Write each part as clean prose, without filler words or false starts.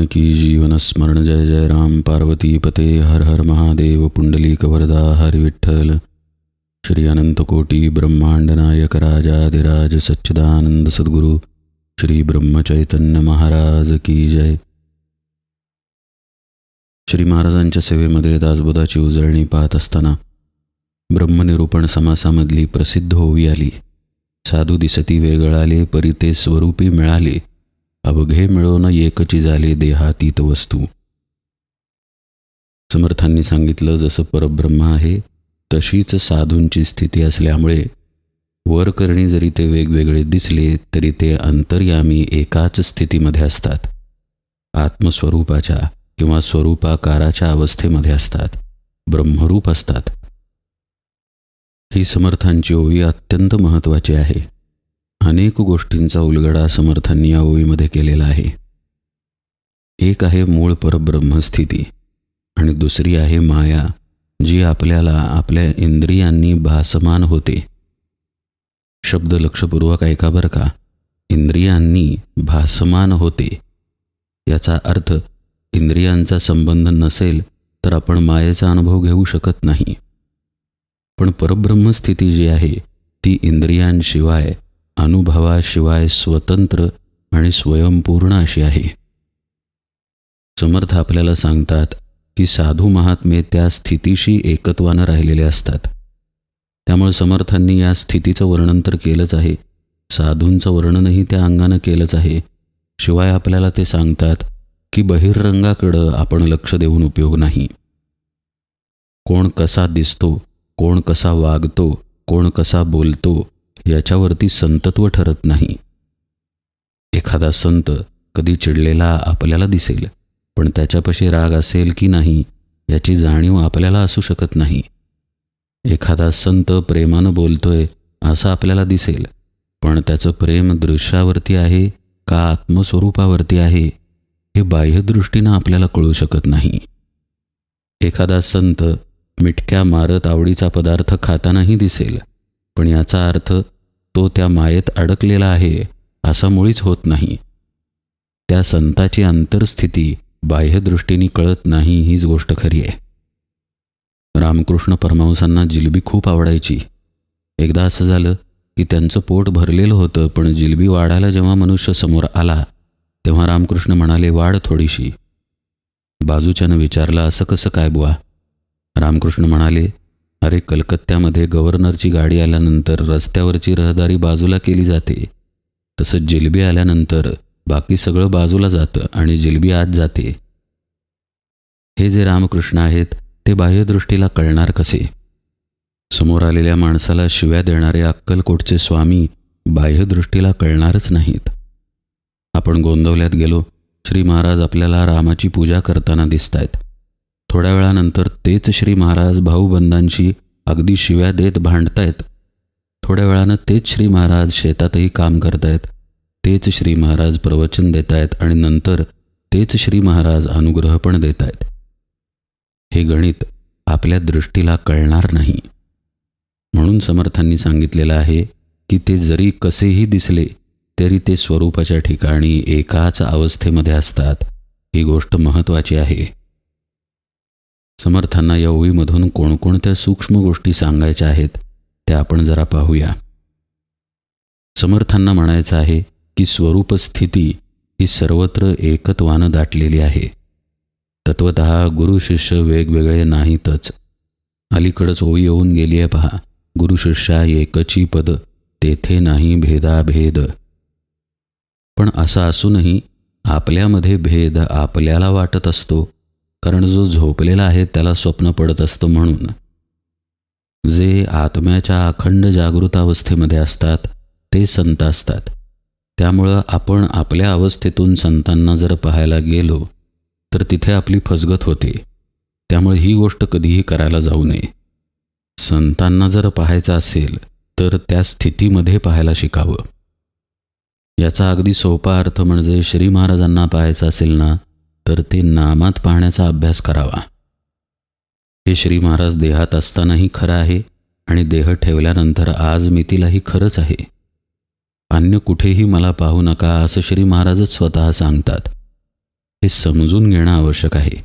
हनुमान की जीवन स्मरण। जय जय राम पार्वती पते हर हर महादेव। पुंडलिक वरदा हरि विठ्ठल। श्री अनंत कोटी ब्रह्मांड नायक राजाधिराज सच्चिदानंद सद्गुरु श्री ब्रह्म चैतन्य महाराज की जय। श्री महाराजांच्या सेवेमध्ये दासबोधाची उजळणी पाहत असताना ब्रह्मनिरूपण समासामधली प्रसिद्ध ओवी आली. साधू दिसती वेगळाले परी ते स्वरूपी मिळाले. अवघे मिळवून एकची झाले देहातीत वस्तू. समर्थांनी सांगितलं, जसं परब्रह्म आहे तशीच साधूंची स्थिती असल्यामुळे वरकरणी जरी ते वेगवेगळे दिसले तरी ते अंतर्यामी एकाच स्थितीमध्ये असतात. आत्मस्वरूपाच्या किंवा स्वरूपाकाराच्या अवस्थेमध्ये असतात, ब्रह्मरूप असतात. ही समर्थांची ओवी अत्यंत महत्त्वाची आहे. अनेक गोष्टींचा उलगडा समर्थांनी या ओवीमध्ये केलेला आहे. एक आहे मूळ परब्रह्मस्थिती आणि दुसरी आहे माया, जी आपल्याला आपल्या इंद्रियांनी भासमान होते. शब्द लक्षपूर्वक ऐका बरं का. इंद्रियांनी भासमान होते याचा अर्थ इंद्रियांचा संबंध नसेल तर आपण मायेचा अनुभव घेऊ शकत नाही. पण परब्रह्मस्थिती जी आहे ती इंद्रियांशिवाय अनुभवाशिवाय स्वतंत्र आणि स्वयंपूर्ण अशी आहे. समर्थ आपल्याला सांगतात की साधू महात्मे त्या स्थितीशी एकत्वानं राहिलेले असतात. त्यामुळे समर्थांनी या स्थितीचं वर्णन तर केलंच आहे, साधूंचं वर्णनही त्या अंगानं केलंच आहे. शिवाय आपल्याला ते सांगतात की बहिर्रंगाकडं आपण लक्ष देऊन उपयोग नाही. कोण कसा दिसतो, कोण कसा वागतो, कोण कसा बोलतो याच्यावरती संतत्व ठरत नाही. एखादा संत कधी चिडलेला आपल्याला दिसेल, पण त्याच्यापाशी राग असेल की नाही याची जाणीव आपल्याला असू शकत नाही. एखादा संत प्रेमानं बोलतोय असं आपल्याला दिसेल, पण त्याचं प्रेम दृश्यावरती आहे का आत्मस्वरूपावरती आहे हे बाह्यदृष्टीनं आपल्याला कळू शकत नाही. एखादा संत मिटक्या मारत आवडीचा पदार्थ खातानाही दिसेल, पण याचा अर्थ तो त्या मायेत अडकलेला आहे असा मुळीच होत नाही. त्या संताची अंतर्स्थिती बाह्यदृष्टीने कळत नाही, हीच गोष्ट खरी आहे. रामकृष्ण परमहंसांना जिलबी खूप आवडायची. एकदा असं झालं की त्यांचं पोट भरलेलं होतं, पण जिलबी वाढायला जेव्हा मनुष्य समोर आला तेव्हा रामकृष्ण म्हणाले, वाढ थोडीशी. बाजूच्यानं विचारलं, असं कसं काय बुवा? रामकृष्ण म्हणाले, अरे कलकत्त्यामध्ये गव्हर्नरची गाडी आल्यानंतर रस्त्यावरची रहदारी बाजूला केली जाते, तसं जिलबी आल्यानंतर बाकी सगळं बाजूला जातं आणि जिलबी आत जाते. हे जे रामकृष्ण आहेत ते बाह्यदृष्टीला कळणार कसे? समोर आलेल्या माणसाला शिव्या देणारे अक्कलकोटचे स्वामी बाह्यदृष्टीला कळणारच नाहीत. आपण गोंदवल्यात गेलो, श्री महाराज आपल्याला रामाची पूजा करताना दिसतायत. थोड्या वेळानंतर तेच श्री महाराज भाऊबंधांशी अगदी शिव्या देत भांडतायत. थोड्या वेळानं तेच श्री महाराज शेतातही काम करतायत, तेच श्री महाराज प्रवचन देत आहेत आणि नंतर तेच श्री महाराज अनुग्रह पण देत आहेत. हे गणित आपल्या दृष्टीला कळणार नाही. म्हणून समर्थांनी सांगितलेलं आहे की ते जरी कसेही दिसले तरी ते स्वरूपाच्या ठिकाणी एकाच अवस्थेमध्ये असतात. ही गोष्ट महत्त्वाची आहे. समर्थांना या ओवीमधून कोणकोणत्या सूक्ष्म गोष्टी सांगायच्या आहेत त्या आपण जरा पाहूया. समर्थांना म्हणायचं आहे की स्वरूपस्थिती ही सर्वत्र एकत्वानं दाटलेली आहे. तत्वतः गुरु शिष्य वेगवेगळे नाहीतच. अलीकडंच ओवी येऊन गेली आहे पहा, गुरु शिष्या एकची पद तेथे नाही भेदाभेद. पण असं असूनही आपल्यामध्ये भेद आपल्याला वाटत असतो, कारण जो झोपलेला आहे त्याला स्वप्न पडत असतं. म्हणून जे आत्म्याच्या अखंड जागृतावस्थेमध्ये असतात ते संत असतात. त्यामुळं आपण आपल्या अवस्थेतून संतांना जर पाहायला गेलो तर तिथे आपली फसगत होते. त्यामुळे ही गोष्ट कधीही करायला जाऊ नये. संतांना जर पाहायचं असेल तर त्या स्थितीमध्ये पाहायला शिकावं. याचा अगदी सोपा अर्थ म्हणजे श्री महाराजांना पाहायचं असेल ना तर ते नामात पाहण्याचा अभ्यास करावा. हे श्री महाराज देहात असतानाही खरं आहे आणि देह ठेवल्यानंतर आज मितीलाही खरंच आहे. अन्य कुठेही मला पाहू नका असं श्री महाराजच स्वतः सांगतात. हे समजून घेणं आवश्यक आहे.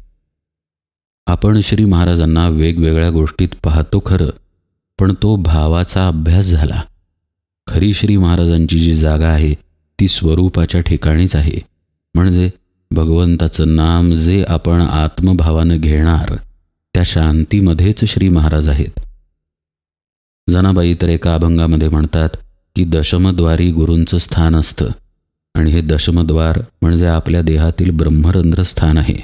आपण श्री महाराजांना वेगवेगळ्या गोष्टीत पाहतो खरं, पण तो भावाचा अभ्यास झाला. खरी श्री महाराजांची जी जागा आहे ती स्वरूपाच्या ठिकाणीच आहे. म्हणजे भगवंताचं नाम जे आपण आत्मभावानं घेणार त्या शांतीमध्येच श्री महाराज आहेत. जनाबाई तर एका अभंगामध्ये म्हणतात की दशमद्वारी गुरूंचं स्थान असतं आणि हे दशमद्वार म्हणजे आपल्या देहातील ब्रह्मरंध्र स्थान आहे,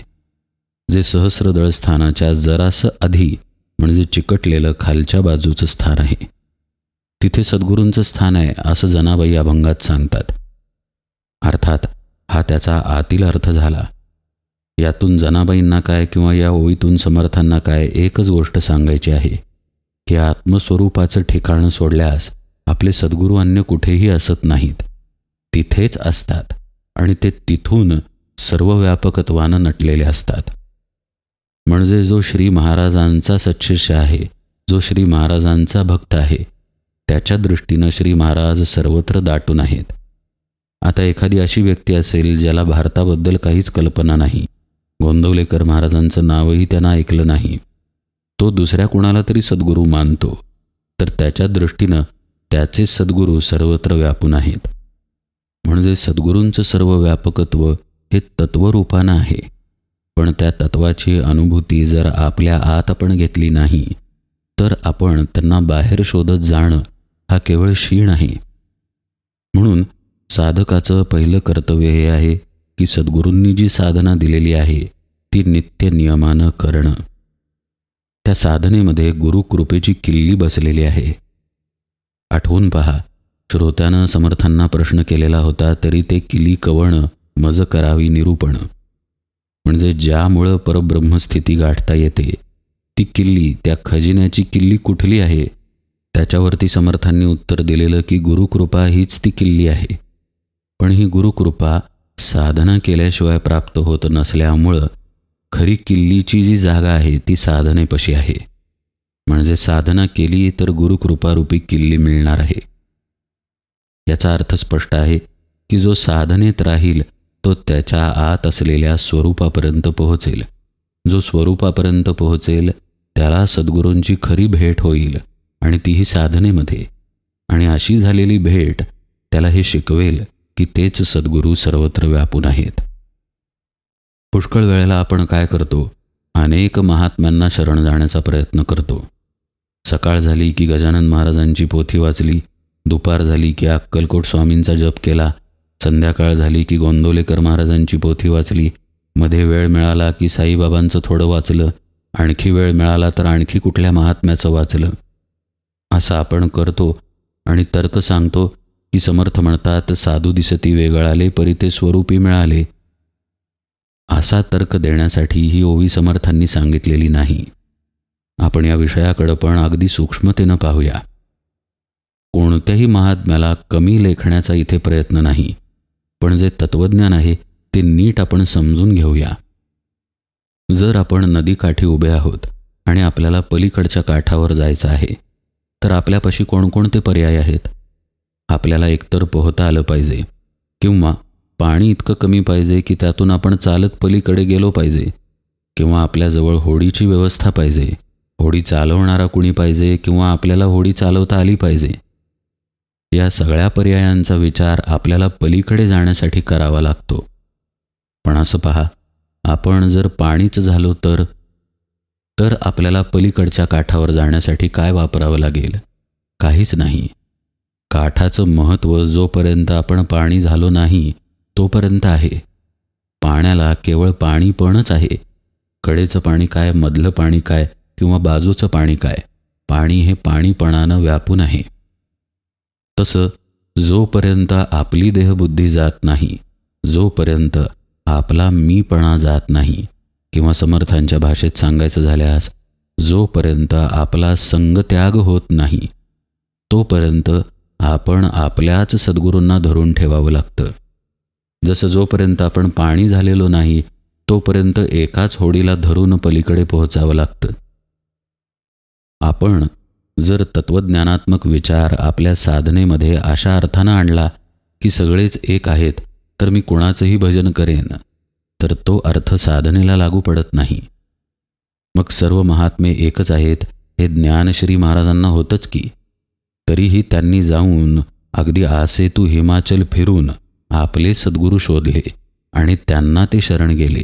जे सहस्रदळ स्थानाच्या जरासं आधी म्हणजे चिकटलेलं खालच्या बाजूचं स्थान आहे. तिथे सद्गुरूंचं स्थान आहे असं जनाबाई अभंगात सांगतात. अर्थात हा त्याचा आतील अर्थ झाला. यातून जनाबाईंना काय किंवा या ओळीतून समर्थांना काय एकच गोष्ट सांगायची आहे की आत्मस्वरूपाचं ठिकाण सोडल्यास आपले सद्गुरू अन्य कुठेही असत नाहीत, तिथेच असतात आणि ते तिथून सर्व व्यापकत्वानं नटलेले असतात. म्हणजे जो श्री महाराजांचा सत्शिष्य आहे, जो श्री महाराजांचा भक्त आहे, त्याच्या दृष्टीनं श्री महाराज सर्वत्र दाटून आहेत. आता एखादी अशी व्यक्ती असेल ज्याला भारताबद्दल काहीच कल्पना नाही, गोंदवलेकर महाराजांचं नावही त्यानं ऐकलं नाही, तो दुसऱ्या कुणाला तरी सद्गुरू मानतो, तर त्याच्या दृष्टीनं त्याचे सद्गुरू सर्वत्र व्यापून आहेत. म्हणजे सद्गुरूंचं सर्व व्यापकत्व हे तत्वरूपानं आहे. पण त्या तत्वाची अनुभूती जर आपल्या आत आपण घेतली नाही तर आपण त्यांना बाहेर शोधत जाणं हा केवळ शीण आहे. म्हणून साधकाचं पहिलं कर्तव्य हे आहे की सद्गुरूंनी जी साधना दिलेली आहे ती नित्य नियमानं करणं. त्या साधनेमध्ये गुरुकृपेची किल्ली बसलेली आहे. आठवून पहा, श्रोत्यानं समर्थांना प्रश्न केलेला होता तरी ते किल्ली कवणं मज करावी निरूपण. म्हणजे ज्यामुळं परब्रह्मस्थिती गाठता येते ती किल्ली, त्या खजिन्याची किल्ली कुठली आहे? त्याच्यावरती समर्थांनी उत्तर दिलेलं की गुरुकृपा हीच ती किल्ली आहे. पण ही गुरुकृपा साधना केल्याशिवाय प्राप्त होत नसल्यामुळं खरी किल्लीची जी जागा आहे ती साधनेपाशी आहे. म्हणजे साधना केली तर गुरुकृपारूपी किल्ली मिळणार आहे. याचा अर्थ स्पष्ट आहे की जो साधनेत राहील तो त्याच्या आत असलेल्या स्वरूपापर्यंत पोहोचेल. जो स्वरूपापर्यंत पोहोचेल त्याला सद्गुरूंची खरी भेट होईल आणि तीही साधनेमध्ये. आणि अशी झालेली भेट त्याला हे शिकवेल की तेच सद्गुरू सर्वत्र व्यापून आहेत. पुष्कळ वेळेला आपण काय करतो, अनेक महात्म्यांना शरण जाण्याचा प्रयत्न करतो. सकाळ झाली की गजानन महाराजांची पोथी वाचली, दुपार झाली की अक्कलकोट स्वामींचा जप केला, संध्याकाळ झाली की गोंदवलेकर महाराजांची पोथी वाचली, मध्ये वेळ मिळाला की साईबाबांचं थोडं वाचलं, आणखी वेळ मिळाला तर आणखी कुठल्या महात्म्याचं वाचलं. असं आपण करतो आणि तर्क सांगतो की समर्थ म्हणतात साधू दिसती वेगळाले परी ते स्वरूपी मिळाले. असा तर्क देण्यासाठी ही ओवी समर्थांनी सांगितलेली नाही. आपण या विषयाकडं पण अगदी सूक्ष्मतेनं पाहूया. कोणत्याही महात्म्याला कमी लेखण्याचा इथे प्रयत्न नाही, पण जे तत्वज्ञान आहे ते नीट आपण समजून घेऊया. जर आपण नदीकाठी उभे आहोत आणि आपल्याला पलीकडच्या काठावर जायचं आहे तर आपल्यापाशी कोणकोणते पर्याय आहेत? आपल्याला एकतर पोहता आलं पाहिजे, किंवा पाणी इतकं कमी पाहिजे की त्यातून आपण चालत पलीकडे गेलो पाहिजे, किंवा आपल्याजवळ होडीची व्यवस्था पाहिजे, होडी चालवणारा कुणी पाहिजे, किंवा आपल्याला होडी चालवता आली पाहिजे. या सगळ्या पर्यायांचा विचार आपल्याला पलीकडे जाण्यासाठी करावा लागतो. पण असं पहा, आपण जर पाणीच झालो तर आपल्याला पलीकडच्या काठावर जाण्यासाठी काय वापरावं लागेल? काहीच नाही. काठाचं महत्त्व जोपर्यंत आपण पाणी झालो नाही तोपर्यंत आहे. पाण्याला केवळ पाणीपणच आहे. कडेचं पाणी काय, मधलं पाणी काय, किंवा बाजूचं पाणी काय, पाणी हे पाणीपणानं व्यापून आहे. तसं जोपर्यंत आपली देहबुद्धी जात नाही, जोपर्यंत आपला मीपणा जात नाही, किंवा समर्थांच्या भाषेत सांगायचं झाल्यास जोपर्यंत आपला संगत्याग होत नाही, तोपर्यंत आपण आपल्याच सद्गुरूंना धरून ठेवावं लागतं. जसं जोपर्यंत आपण पाणी झालेलो नाही तोपर्यंत एकाच होडीला धरून पलीकडे पोहोचावं लागतं. आपण जर तत्वज्ञानात्मक विचार आपल्या साधनेमध्ये अशा अर्थानं आणला की सगळेच एक आहेत तर मी कुणाचंही भजन करेन, तर तो अर्थ साधनेला लागू पडत नाही. मग सर्व महात्मे एकच आहेत हे ज्ञान श्री महाराजांना होतंच की. तरीही त्यांनी जाऊन अगदी आसेतू हिमाचल फिरून आपले सद्गुरू शोधले आणि त्यांना ते शरण गेले.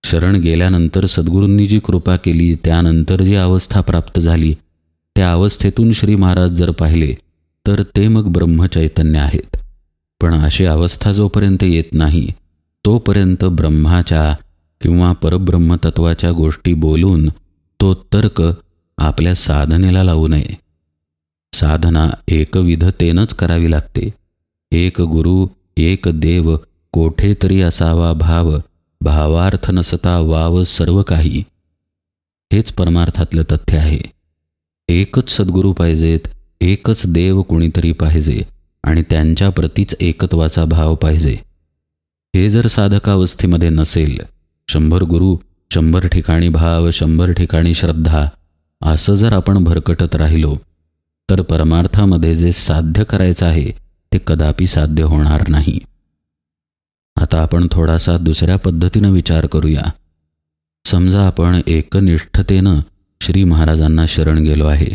शरण गेल्यानंतर सद्गुरूंनी जी कृपा केली, त्यानंतर जी अवस्था प्राप्त झाली, त्या अवस्थेतून श्री महाराज जर पाहिले तर ते मग ब्रह्मचैतन्य आहेत. पण अशी अवस्था जोपर्यंत येत नाही तोपर्यंत ब्रह्माच्या किंवा परब्रह्मतत्वाच्या गोष्टी बोलून तो तर्क आपल्या साधनेला लावू नये. साधना एकविधतेनंच करावी लागते. एक गुरु एक देव कोठे तरी असावा भाव, भावार्थ नसता वाव सर्व काही. हेच परमार्थातलं तथ्य आहे. एकच सद्गुरू पाहिजेत, एकच देव कुणीतरी पाहिजे आणि त्यांच्या प्रतीच एकत्वाचा भाव पाहिजे. हे जर साधकावस्थेमध्ये नसेल, 100 गुरु 100 ठिकाणी भाव 100 ठिकाणी श्रद्धा असं जर आपण भरकटत राहिलो तर परमार्थामध्ये जे साध्य करायचं आहे ते कदापि साध्य होणार नाही. आता आपण थोडासा दुसऱ्या पद्धतीनं विचार करूया. समजा आपण एकनिष्ठतेनं श्री महाराजांना शरण गेलो आहे.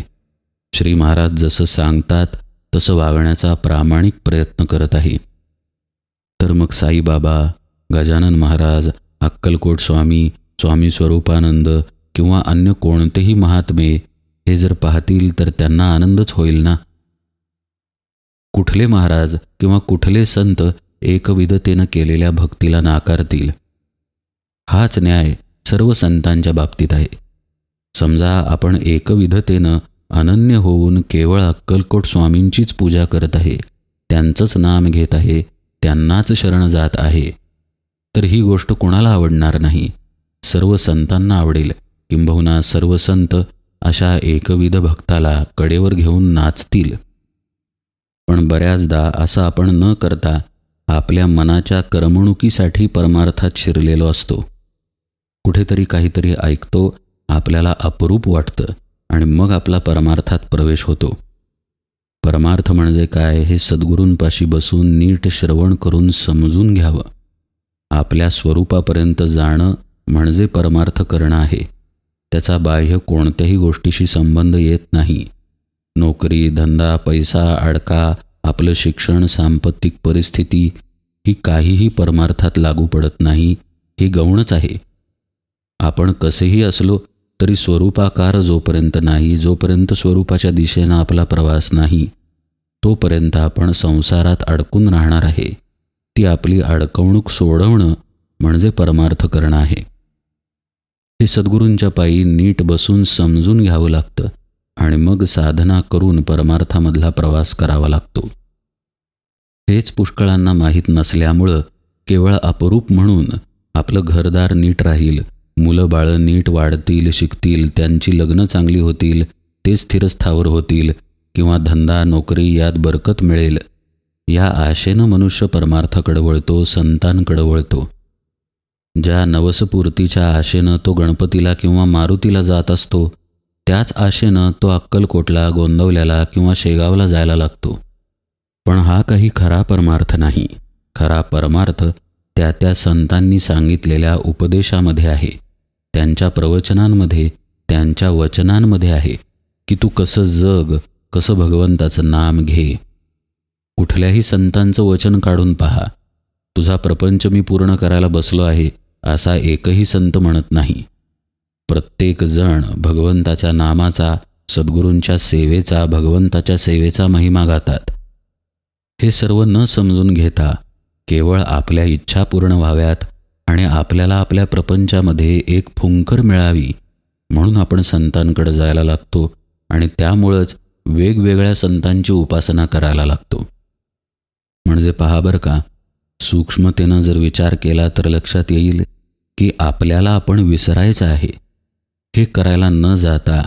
श्री महाराज जसं सांगतात तसं वागण्याचा प्रामाणिक प्रयत्न करत आहे. तर मग साईबाबा, गजानन महाराज, अक्कलकोट स्वामी, स्वामी स्वरूपानंद किंवा अन्य कोणतेही महात्मे हे जर पाहतील तर त्यांना आनंदच होईल ना. कुठले महाराज किंवा कुठले संत एकविधतेनं केलेल्या भक्तीला नाकारतील? हाच न्याय सर्व संतांच्या बाबतीत आहे. समजा आपण एकविधतेनं अनन्य होऊन केवळ अक्कलकोट स्वामींचीच पूजा करत आहे, त्यांचंच नाम घेत आहे, त्यांनाच शरण जात आहे, तर ही गोष्ट कोणाला आवडणार नाही? सर्व संतांना आवडेल. किंबहुना सर्व संत अशा एकविध भक्ताला कडेवर घेऊन नाचतील. पण बऱ्याचदा असं आपण न करता आपल्या मनाच्या करमणुकीसाठी परमार्थात शिरलेलो असतो. कुठेतरी काहीतरी ऐकतो, आपल्याला अपरूप वाटतं आणि मग आपला परमार्थात प्रवेश होतो. परमार्थ म्हणजे काय हे सद्गुरूंपाशी बसून नीट श्रवण करून समजून घ्यावं. आपल्या स्वरूपापर्यंत जाणं म्हणजे परमार्थ करणं आहे. त्याचा बाह्य कोणत्याही गोष्टीशी संबंध येत नाही. नोकरी, धंदा, पैसा, अडका, आपलं शिक्षण, सांपत्तिक परिस्थिती ही काहीही परमार्थात लागू पडत नाही. ही गौणच आहे. आपण कसेही असलो तरी स्वरूपाकार जोपर्यंत नाही, जोपर्यंत स्वरूपाच्या दिशेनं आपला प्रवास नाही, तोपर्यंत आपण संसारात अडकून राहणार आहे. ती आपली अडकवणूक सोडवणं म्हणजे परमार्थ करणं आहे. हे सद्गुरूंच्या पायी नीट बसून समजून घ्यावं लागतं आणि मग साधना करून परमार्थामधला प्रवास करावा लागतो. हेच पुष्कळांना माहीत नसल्यामुळं केवळ अपरूप म्हणून आपलं घरदार नीट राहील, मुलं बाळं नीट वाढतील, शिकतील, त्यांची लग्न चांगली होतील, ते स्थिरस्थावर होतील किंवा धंदा नोकरी यात बरकत मिळेल, या आशेनं मनुष्य परमार्थाकडे वळतो, संतांकडे वळतो. ज्या नवसपूर्तीच्या आशेनं तो गणपतीला किंवा मारुतीला जात असतो, त्याच आशेनं तो अक्कलकोटला, गोंदवल्याला किंवा शेगावला जायला लागतो. पण हा काही खरा परमार्थ नाही. खरा परमार्थ त्या त्या संतांनी सांगितलेल्या उपदेशामध्ये आहे, त्यांच्या प्रवचनांमध्ये, त्यांच्या वचनांमध्ये आहे की तू कसं जग, कसं भगवंताचं नाम घे. कुठल्याही संतांचं वचन काढून पहा. तुझा प्रपंच मी पूर्ण करायला बसलो आहे असा एकही संत म्हणत नाही. प्रत्येक जण भगवंताच्या नामाचा, सद्गुरूंच्या सेवेचा, भगवंताच्या सेवेचा महिमा गातात. हे सर्व न समजून घेता केवळ आपल्या इच्छा पूर्ण व्हाव्यात आणि आपल्याला आपल्या प्रपंचामध्ये एक फुंकर मिळावी म्हणून आपण संतांकडे जायला लागतो आणि त्यामुळंच वेगवेगळ्या संतांची उपासना करायला लागतो. म्हणजे पहा बरं का, सूक्ष्मतेनं जर विचार केला तर लक्षात येईल की आपल्याला आपण विसरायचं आहे. हे करायला न जाता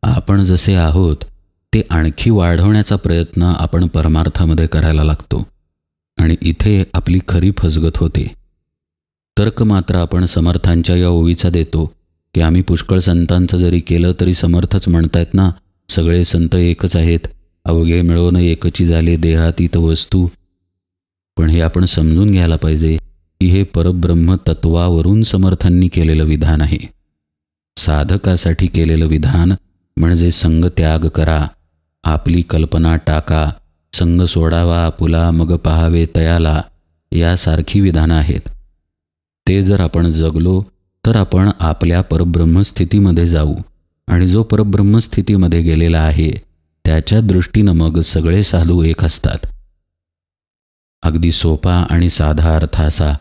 आपण जसे आहोत ते आणखी वाढवण्याचा प्रयत्न आपण परमार्थामध्ये करायला लागतो आणि इथे आपली खरी फसगत होते. तर्क मात्र आपण समर्थांच्या या ओवीचा देतो की आम्ही पुष्कळ संतांचं जरी केलं तरी समर्थच म्हणतायत ना, सगळे संत एकच आहेत, अवघे मिळवणं एकची झाले देहातीत वस्तू. पण हे आपण समजून घ्यायला पाहिजे की हे परब्रह्म तत्वावरून समर्थांनी केलेलं विधान आहे. साधकासाठी केलेलं विधान म्हणजे संग त्याग करा, आपली कल्पना टाका, संग सोडावा आपुला, मग पहावे तयाला, यासारखी विधानं आहेत. ते जर आपण जगलो तर आपण आपल्या परब्रह्मस्थितीमध्ये जाऊ, आणि जो परब्रह्मस्थितीमध्ये गेलेला आहे त्याच्या दृष्टीनं मग सगळे साधू एक असतात. अगदी सोपा आणि साधा अर्थ असा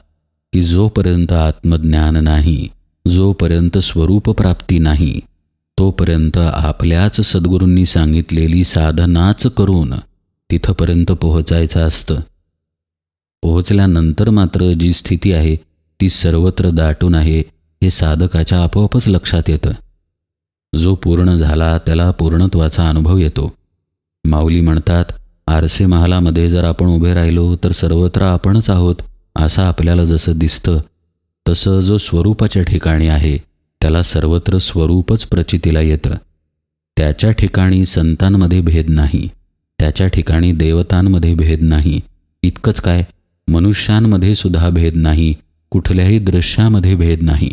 की जोपर्यंत आत्मज्ञान नाही, जोपर्यंत स्वरूपप्राप्ती नाही, तोपर्यंत आपल्याच सद्गुरूंनी सांगितलेली साधनाच करून तिथपर्यंत पोहोचायचं असतं. पोहोचल्यानंतर मात्र जी स्थिती आहे ती सर्वत्र दाटून आहे हे साधकाच्या आपोआपच लक्षात येतं. जो पूर्ण झाला त्याला पूर्णत्वाचा अनुभव येतो. माऊली म्हणतात, आरसे महालामध्ये जर आपण उभे राहिलो तर सर्वत्र आपणच आहोत असं आपल्याला जसं दिसतं, तसं जो स्वरूपाच्या ठिकाणी आहे त्याला सर्वत्र स्वरूपच प्रचितीला येतं. त्याच्या ठिकाणी संतांमध्ये भेद नाही, त्याच्या ठिकाणी देवतांमध्ये भेद नाही, इतकंच काय मनुष्यांमध्ये सुद्धा भेद नाही, कुठल्याही दृश्यामध्ये भेद नाही.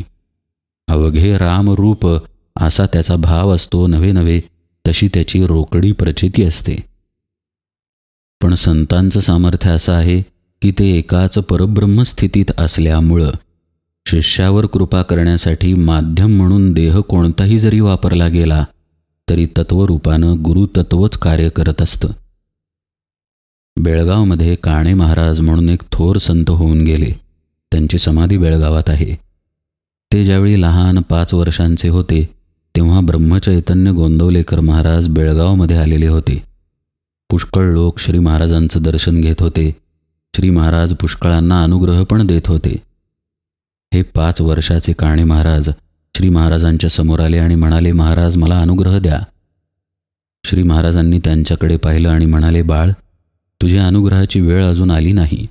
अवघे रामरूप असा त्याचा भाव असतो, नव्हे नव्हे तशी त्याची रोकडी प्रचिती असते. पण संतांचं सामर्थ्य असं आहे की ते एकाच परब्रह्मस्थितीत असल्यामुळं शिष्यावर कृपा करण्यासाठी माध्यम म्हणून देह कोणताही जरी वापरला गेला तरी तत्वरूपानं गुरुतत्वच कार्य करत असतं. बेळगावमध्ये काणे महाराज म्हणून एक थोर संत होऊन गेले. त्यांची समाधी बेळगावात आहे. ते ज्यावेळी लहान 5 वर्षांचे होते तेव्हा ब्रह्मचैतन्य गोंदवलेकर महाराज बेळगावमध्ये आलेले होते. पुष्कळ लोक श्री महाराजांचं दर्शन घेत होते. श्री महाराज पुष्कळांना अनुग्रह पण देत होते. हे 5 वर्षाचे काणे महाराज श्री महाराजांच्या समोर आले आणि म्हणाले, महाराज मला अनुग्रह द्या. श्री महाराजांनी त्यांच्याकडे पाहिलं आणि म्हणाले, बाळ, तुझ्या अनुग्रहाची वेळ अजून आली नाही.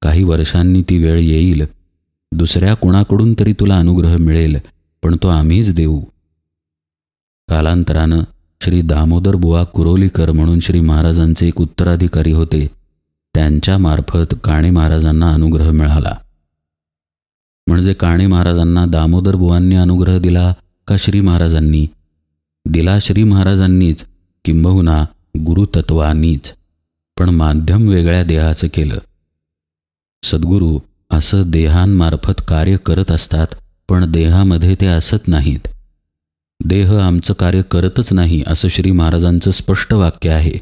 काही वर्षांनी ती वेळ येईल. दुसऱ्या कोणाकडून तरी तुला अनुग्रह मिळेल, पण तो आम्हीच देऊ. कालांतरानं श्री दामोदर बुवा कुरोलीकर म्हणून श्री महाराजांचे एक उत्तराधिकारी होते. त्यांच्यामार्फत काणे महाराजांना अनुग्रह मिळाला. म्हणजे काणे महाराजांना दामोदर बुवांनी अनुग्रह दिला का श्री महाराजांनी दिला? श्री महाराजांनीच, किंबहुना गुरुतत्वानीच, पण माध्यम वेगळ्या देहाचं केलं. सद्गुरू असं देहांमार्फत कार्य करत असतात, पण देहामध्ये ते असत नाहीत. देह आमचं कार्य करतच नाही असं श्री महाराजांचं स्पष्ट वाक्य आहे,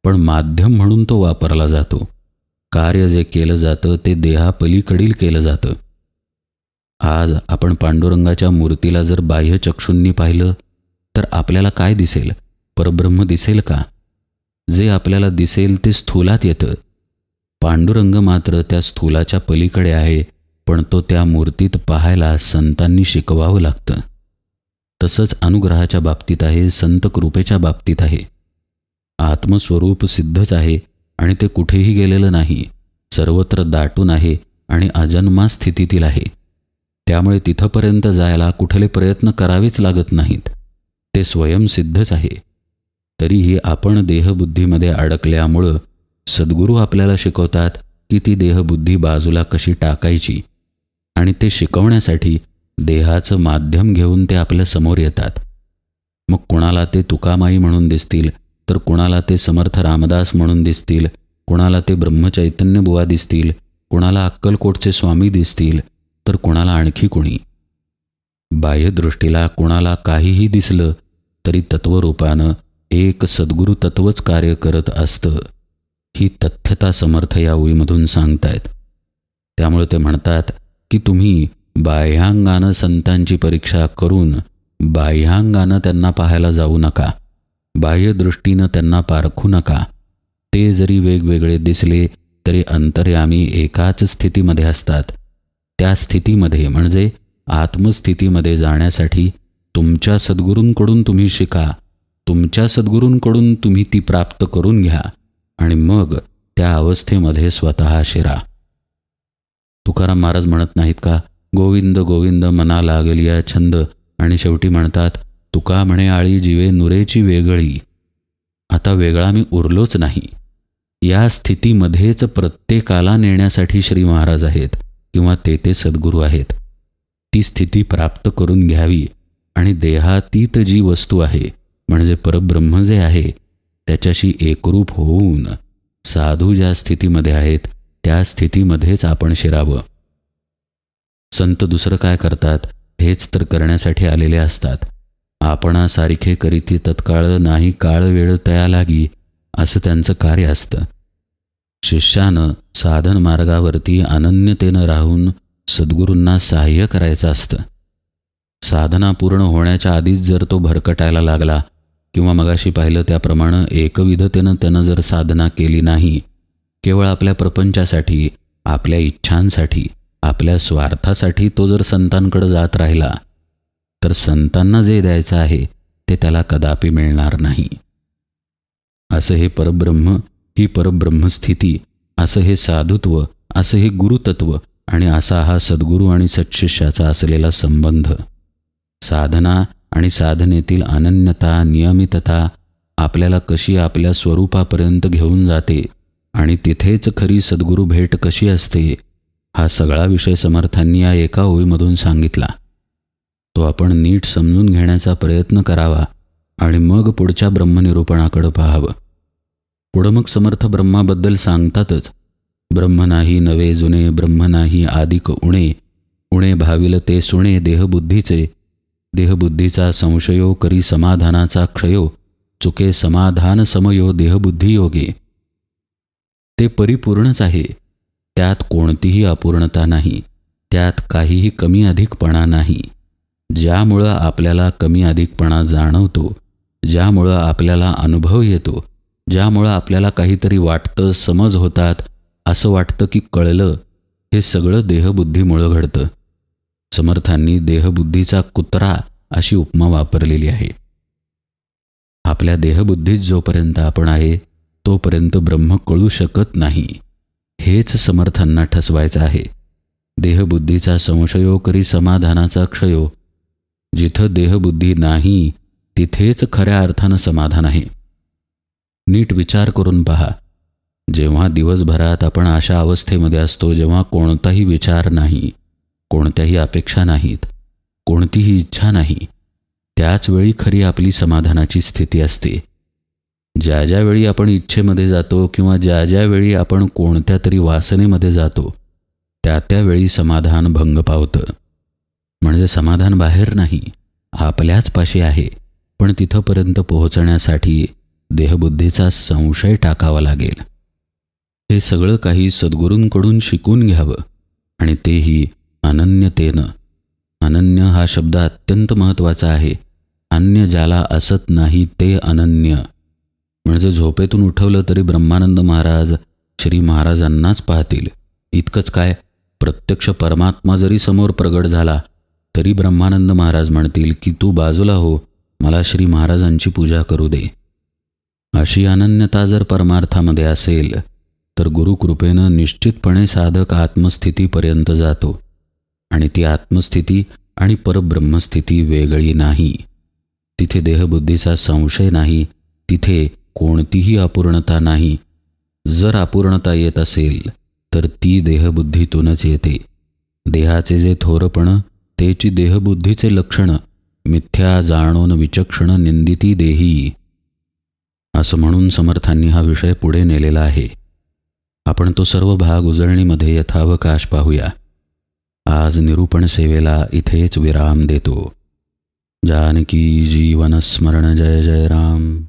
पण माध्यम म्हणून तो वापरला जातो. कार्य जे केलं जातं ते देहापलीकडील केलं जातं. आज आपण पांडुरंगाच्या मूर्तीला जर बाह्य चक्षूंनी पाहिलं तर आपल्याला काय दिसेल? परब्रह्म दिसेल का? जे आपल्याला दिसेल ते स्थूलात येतं. पांडुरंग मात्र त्या स्थूलाच्या पलीकडे आहे, पण तो त्या मूर्तीत पाहायला संतांनी शिकवावं लागतं. तसंच अनुग्रहाच्या बाबतीत आहे, संत कृपेच्या बाबतीत आहे. आत्मस्वरूप सिद्धच आहे आणि ते कुठेही गेलेलं नाही, सर्वत्र दाटून आहे आणि अजन्मा स्थितीतील आहे. त्यामुळे तिथपर्यंत जायला कुठले प्रयत्न करावेच लागत नाहीत. ते स्वयंसिद्धच आहे. तरीही आपण देहबुद्धीमध्ये अडकल्यामुळं सद्गुरू आपल्याला शिकवतात की ती देहबुद्धी बाजूला कशी टाकायची, आणि ते शिकवण्यासाठी देहाचं माध्यम घेऊन ते आपल्या समोर येतात. मग कुणाला ते तुकामाई म्हणून दिसतील, तर कुणाला ते समर्थ रामदास म्हणून दिसतील, कुणाला ते ब्रह्मचैतन्य बुवा दिसतील, कुणाला अक्कलकोटचे स्वामी दिसतील, तर कुणाला आणखी कुणी. बाह्यदृष्टीला कुणाला काहीही दिसलं तरी तत्वरूपानं एक सद्गुरू तत्वच कार्य करत असतं. ही तथ्यता समर्थ या ओळीमधून सांगतायत. त्यामुळे ते म्हणतात की तुम्ही बाह्यांगानं संतांची परीक्षा करून बाह्यांगानं त्यांना पाहायला जाऊ नका, बाह्यदृष्टीनं त्यांना पारखू नका. ते जरी वेगवेगळे दिसले तरी अंतर्यामी एकाच स्थितीमध्ये असतात. त्या स्थितीमध्ये म्हणजे आत्मस्थितीमध्ये जाण्यासाठी तुमच्या सद्गुरूंकडून तुम्ही शिका, तुमच्या सद्गुरूंकडून तुम्ही ती प्राप्त करून घ्या आणि मग त्या अवस्थेमध्ये स्वतः शिरा. तुकाराम महाराज म्हणत नाहीत का, गोविंद गोविंद मना लागलिया छंद, आणि शेवटी म्हणतात, तुका म्हणे आळी जीवे नुरेची वेगळी. आता वेगळा मी उरलोच नाही. या स्थितीमध्येच प्रत्येकाला नेण्यासाठी श्री महाराज आहेत. किंवा ते सद्गुरू आहेत. ती स्थिती प्राप्त करून घ्यावी आणि देहातीत जी वस्तू आहे म्हणजे परब्रह्म जे आहे त्याच्याशी एकरूप होऊन साधू ज्या स्थितीमध्ये आहेत त्या स्थितीमध्येच आपण शिरावं. संत दुसरं काय करतात हेच तर करण्यासाठी आलेले असतात. आपणासारखे करीती तत्काळ नाही काळ वेळ तया लागी असं त्यांचं कार्य असतं. शिष्यानं साधन मार्गावरती अनन्यतेनं राहून सद्गुरूंना सहाय्य करायचं असतं. साधना पूर्ण होण्याच्या आधीच जर तो भरकटायला लागला किंवा मगाशी पाहिलं त्याप्रमाणे एकविधतेनं त्यानं जर साधना केली नाही, केवळ आपल्या प्रपंचासाठी, आपल्या इच्छांसाठी, आपल्या स्वार्थासाठी तो जर संतांकडे जात राहिला तर संतांना जे द्यायचं आहे ते त्याला कदापि मिळणार नाही. असं हे परब्रह्म, ही परब्रह्मस्थिती, असं हे साधुत्व, असं हे गुरुतत्व आणि असा हा सद्गुरू आणि सत्शिष्याचा असलेला संबंध. साधना आणि साधनेतील अनन्यता, नियमितता आपल्याला कशी आपल्या स्वरूपापर्यंत घेऊन जाते आणि तिथेच खरी सद्गुरू भेट कशी असते, हा सगळा विषय समर्थांनी या एका ओळीमधून सांगितला. तो आपण नीट समजून घेण्याचा प्रयत्न करावा आणि मग पुढच्या ब्रह्मनिरूपणाकडे पाहावं. पुढं मग समर्थ ब्रह्माबद्दल सांगतातच. ब्रह्म नाही नवे जुने, ब्रह्म नाही आदिक उणे, उणे भाविल ते सुणे देहबुद्धीचे, देहबुद्धीचा संशयो करी समाधानाचा क्षयो, चुके समाधान समयो देहबुद्धी योगे. ते परिपूर्णच आहे, त्यात कोणतीही अपूर्णता नाही, त्यात काहीही कमी अधिकपणा नाही. ज्यामुळं आपल्याला कमी अधिकपणा जाणवतो, ज्यामुळं आपल्याला अनुभव येतो, ज्यामुळं आपल्याला काहीतरी वाटतं, समज होतात, असं वाटतं की कळलं, हे सगळं देहबुद्धीमुळं घडतं. समर्थांनी देहबुद्धीचा कुत्रा अशी उपमा वापरलेली आहे. आपल्या देहबुद्धीत जोपर्यंत आपण आहे तोपर्यंत ब्रह्म कळू शकत नाही, हेच समर्थांना ठसवायचं आहे. देहबुद्धीचा संशयो करी समाधानाचा क्षयो. जिथं देहबुद्धी नाही तिथेच खऱ्या अर्थानं समाधान आहे. नीट विचार करून पहा. जेव्हा दिवसभरात आपण अशा अवस्थेमध्ये असतो जेव्हा कोणताही विचार नाही, कोणत्याही अपेक्षा नाहीत, कोणतीही इच्छा नाही, त्याच वेळी खरी आपली समाधानाची स्थिती असते. ज्या ज्या वेळी आपण इच्छेमध्ये जातो किंवा ज्या ज्या वेळी आपण कोणत्या तरी वासनेमध्ये जातो त्या त्यावेळी समाधान भंग पावतं. म्हणजे समाधान बाहेर नाही, आपल्याच पाशी आहे, पण तिथंपर्यंत पोहोचण्यासाठी देहबुद्धीचा संशय टाकावा लागेल. हे सगळं काही सद्गुरूंकडून शिकून घ्यावं आणि तेही अनन्यतेनं. अनन्य हा शब्द अत्यंत महत्त्वाचा आहे. अन्य ज्याला असत नाही ते अनन्य. म्हणजे झोपेतून उठवलं तरी ब्रह्मानंद महाराज श्री महाराजांनाच पाहतील. इतकंच काय, प्रत्यक्ष परमात्मा जरी समोर प्रगट झाला तरी ब्रह्मानंद महाराज म्हणतील की तू बाजूला हो, मला श्री महाराजांची पूजा करू दे. अशी अनन्यता जर परमार्थामध्ये असेल तर गुरुकृपेनं निश्चितपणे साधक आत्मस्थितीपर्यंत जातो आणि ती आत्मस्थिती आणि परब्रह्मस्थिती वेगळी नाही. तिथे देहबुद्धीचा संशय नाही, तिथे कोणतीही अपूर्णता नाही. जर अपूर्णता येत असेल तर ती देहबुद्धीतूनच येते. देहाचे जे थोरपण तेची देहबुद्धीचे लक्षण, मिथ्या जाणून विचक्षण निंदिती देही, असं म्हणून समर्थांनी हा विषय पुढे नेलेला आहे. आपण तो सर्व भाग उजळणीमध्ये यथावकाश पाहूया. आज निरूपण सेवेला इथेच विराम देतो. जानकी जीवन स्मरण. जय जय राम.